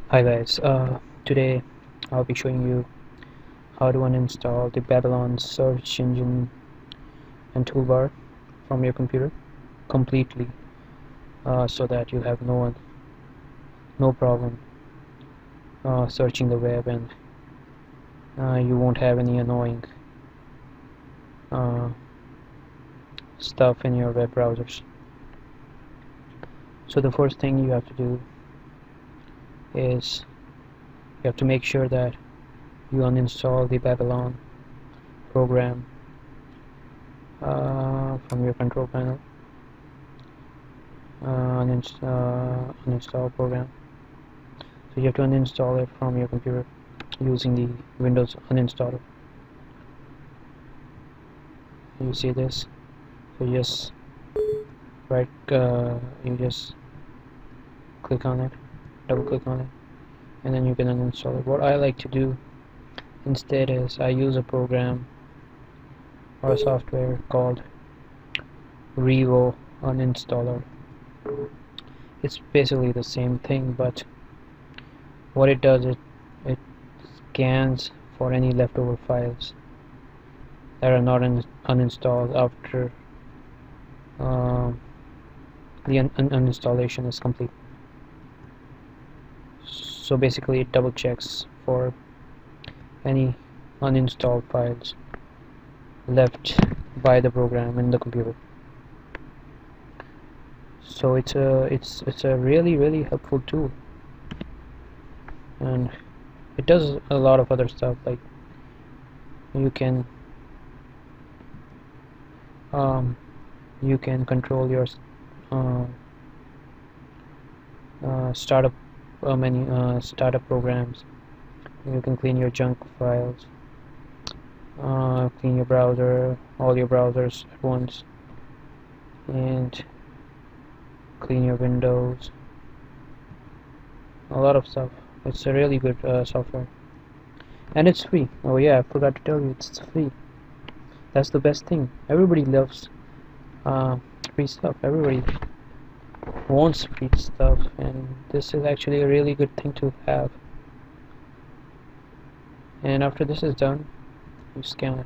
Hi guys, today I'll be showing you how to uninstall the Babylon search engine and toolbar from your computer completely, so that you have no problem searching the web, and you won't have any annoying uh, stuff in your web browsers. So the first thing you have to do is you have to make sure that you uninstall the Babylon program from your control panel. Uninstall program. So you have to uninstall it from your computer using the Windows uninstaller. You see this? So you just you just click on it, double click on it, and then you can uninstall it. What I like to do instead is I use a program or a software called Revo Uninstaller. It's basically the same thing, but what it does, it scans for any leftover files that are not uninstalled after the uninstallation is complete. So basically it double checks for any uninstalled files left by the program in the computer. So it's a really helpful tool, and it does a lot of other stuff, like you can control your startup startup programs. You can clean your junk files, clean your browser, all your browsers at once, and clean your windows, a lot of stuff. It's a really good software, and it's free. Oh yeah, I forgot to tell you, it's free. That's the best thing. Everybody loves free stuff. Everybody wants free stuff, and this is actually a really good thing to have. And after this is done, you scan it.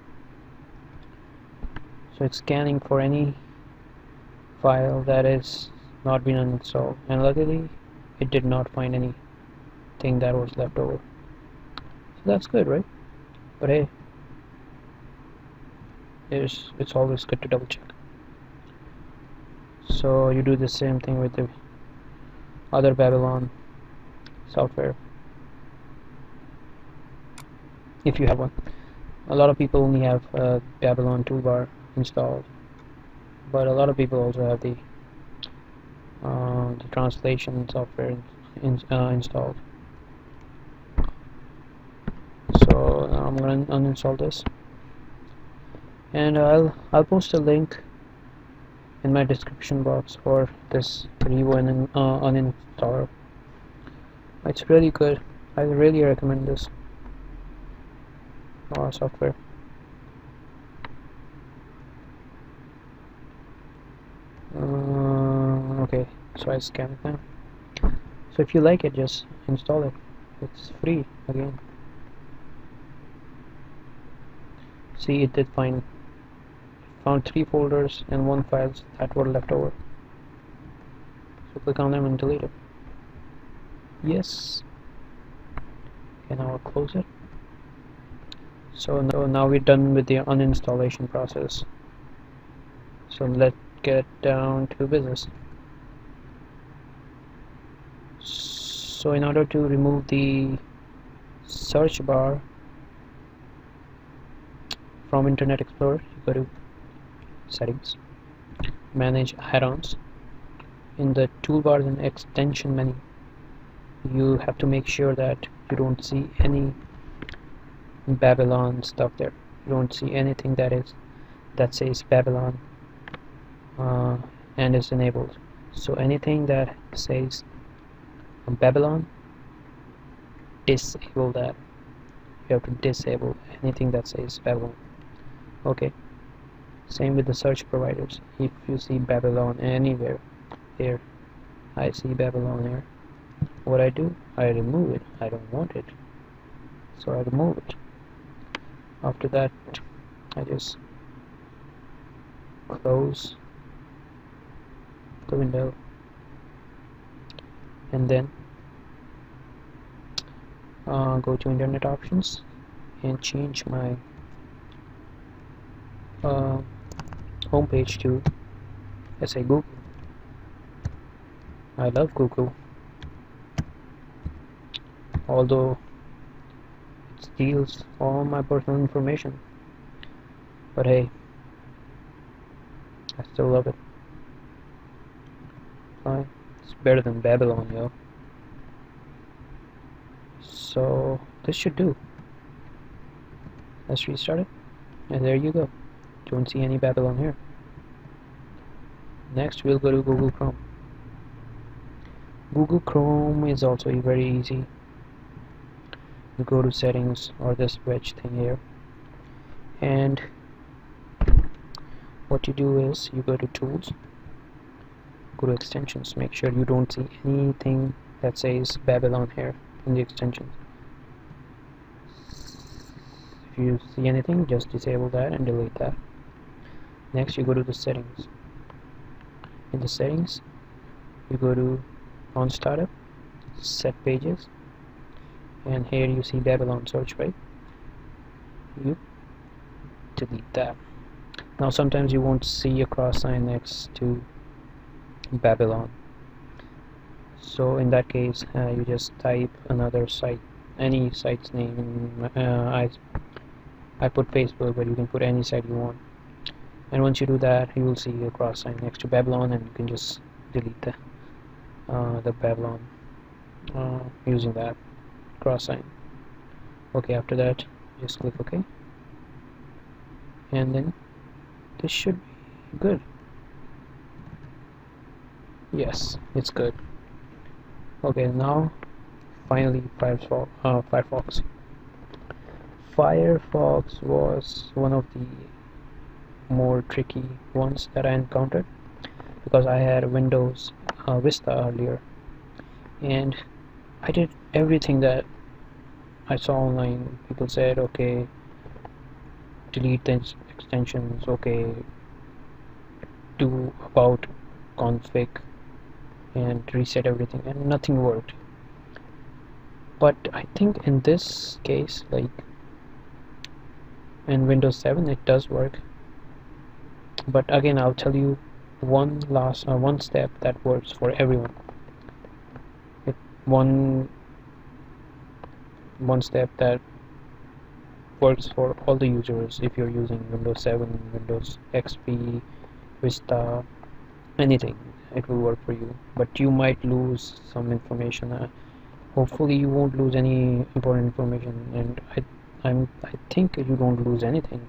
So it's scanning for any file that is not been uninstalled, and luckily it did not find anything that was left over. So that's good, right? But hey, it's always good to double check. So you do the same thing with the other Babylon software, if you have one. A lot of people only have Babylon toolbar installed, but a lot of people also have the translation software installed. So I'm gonna uninstall this, and I'll post a link in my description box for this Revo uninstaller. It's really good. I really recommend this software. Okay, so I scan it now. So if you like it, just install it. It's free again. See, it did found 3 folders and 1 file that were left over. So click on them and delete it. Yes. Okay, now I'll close it. So now we're done with the uninstallation process. So let's get down to business. So in order to remove the search bar from Internet Explorer, you go to Settings, Manage Add-ons. In the toolbars and extension menu, you have to make sure that you don't see any Babylon stuff there. You don't see anything that says Babylon and is enabled. So anything that says Babylon, disable that. You have to disable anything that says Babylon. Okay, same with the search providers. If you see Babylon anywhere, here I see Babylon here, what I do, I remove it. I don't want it, so I remove it. After that, I just close the window, and then go to internet options and change my homepage to, let's say, Google. I love Google, although it steals all my personal information, but hey, I still love it. Fine. It's better than Babylon, yo. So this should do. Let's restart it, and there you go. Don't see any Babylon here. Next we'll go to Google Chrome. Google Chrome is also very easy. You go to settings, or this wedge thing here, and what you do is you go to tools, go to extensions, make sure you don't see anything that says Babylon here in the extensions. If you see anything, just disable that and delete that. Next you go to the settings. In the settings you go to on startup, set pages, and here you see Babylon search, right? You delete that. Now sometimes you won't see a cross sign next to Babylon, so in that case you just type another site, any site's name. I put Facebook, but you can put any site you want, and once you do that you will see a cross sign next to Babylon, and you can just delete the Babylon using that cross sign. Okay, after that just click OK, and then this should be good. Yes, it's good. Okay, now finally Firefox. Firefox was one of the more tricky ones that I encountered, because I had Windows Vista earlier, and I did everything that I saw online. People said, okay, delete the extensions, okay, do about config and reset everything, and nothing worked. But I think in this case, like in Windows 7, it does work. But again, I'll tell you one step that works for everyone. One step that works for all the users. If you're using Windows 7, Windows XP, Vista, anything, it will work for you. But you might lose some information. Hopefully you won't lose any important information, and I think you don't lose anything,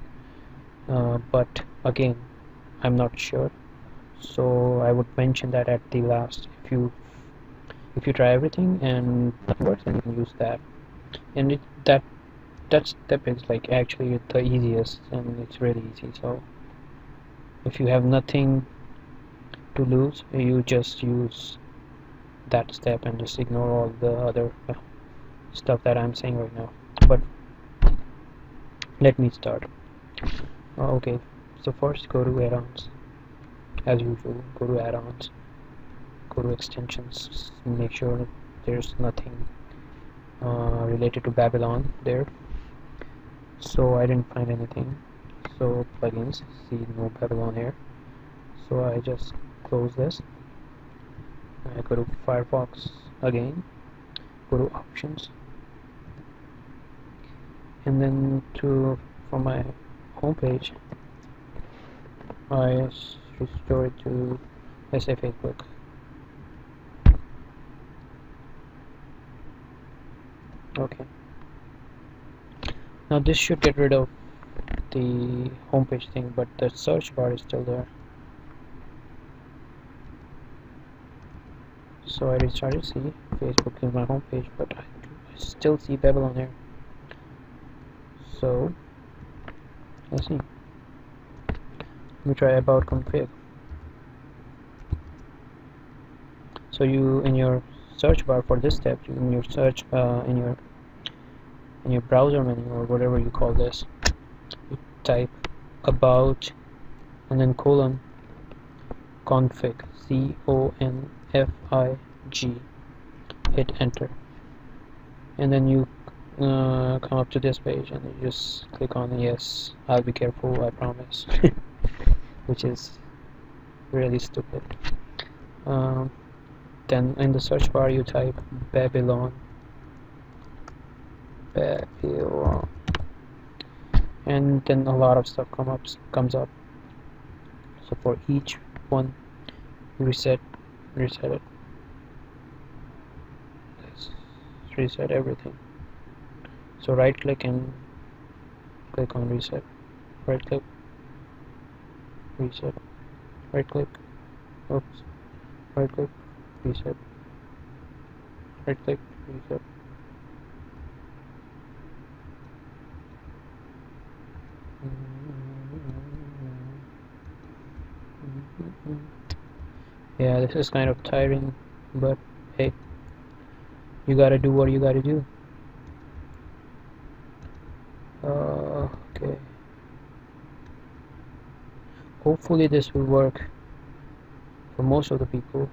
but again, I'm not sure, so I would mention that at the last. If you try everything and it works, then you can use that. And that step is like actually the easiest, and it's really easy. So if you have nothing to lose, you just use that step and just ignore all the other stuff that I'm saying right now. But let me start. Okay, so first go to add-ons. As usual, go to add-ons, go to extensions, make sure there's nothing related to Babylon there. So I didn't find anything. So plugins, see no Babylon here, so I just close this. I go to Firefox again, go to options, and then for my home page I restore it to, let's say, Facebook. Okay, now this should get rid of the homepage thing, but the search bar is still there. So I restarted. See, Facebook is my homepage, but I still see Babylon here. So let's see. Let me try about config. So you, in your search bar for this step, in your search in your browser menu or whatever you call this, you type about and then colon config, CONFIG, hit enter, and then you come up to this page and you just click on yes, I'll be careful, I promise. Which is really stupid. Then in the search bar you type Babylon, and then a lot of stuff comes up. So for each one, reset it. Let's reset everything. So right click and click on reset. Right click, reset. Right click, oops. Right click, reset. Right click, reset. Yeah, this is kind of tiring, but hey, you gotta do what you gotta do. Okay. Hopefully this will work for most of the people,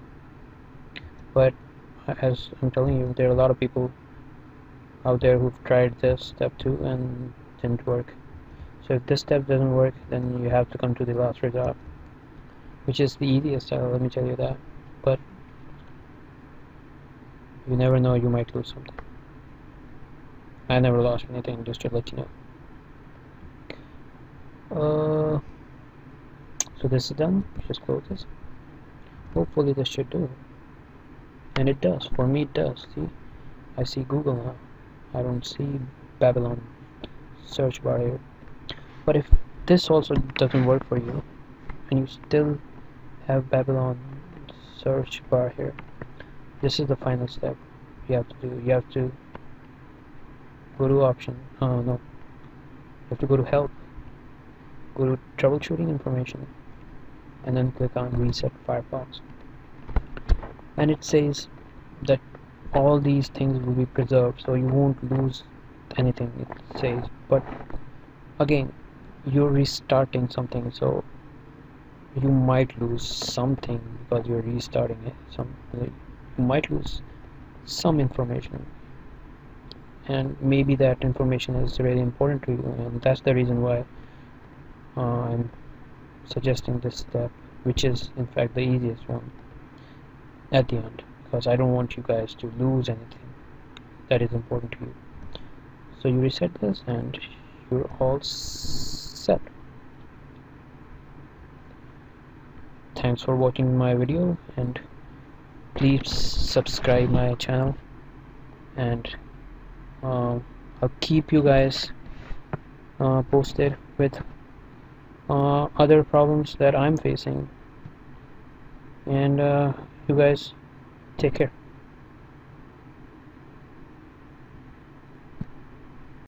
but as I'm telling you, there are a lot of people out there who've tried this step too and didn't work. So if this step doesn't work, then you have to come to the last resort, which is the easiest style, let me tell you that. But you never know, you might lose something. I never lost anything, just to let you know. So this is done. Just close this. Hopefully this should do it. And it does. For me it does. See? I see Google now. I don't see Babylon search bar here. But if this also doesn't work for you, and you still have Babylon search bar here, this is the final step you have to do. You have to go to option. No. You have to go to help. Go to troubleshooting information. And then click on reset Firefox, and it says that all these things will be preserved, so you won't lose anything, it says. But again, you're restarting something, so you might lose something because you're restarting it. You might lose some information, and maybe that information is really important to you, and that's the reason why I'm suggesting this step, which is in fact the easiest one at the end, because I don't want you guys to lose anything that is important to you. So you reset this and you're all set. Thanks for watching my video, and please subscribe my channel, and I'll keep you guys posted with other problems that I'm facing, and you guys take care.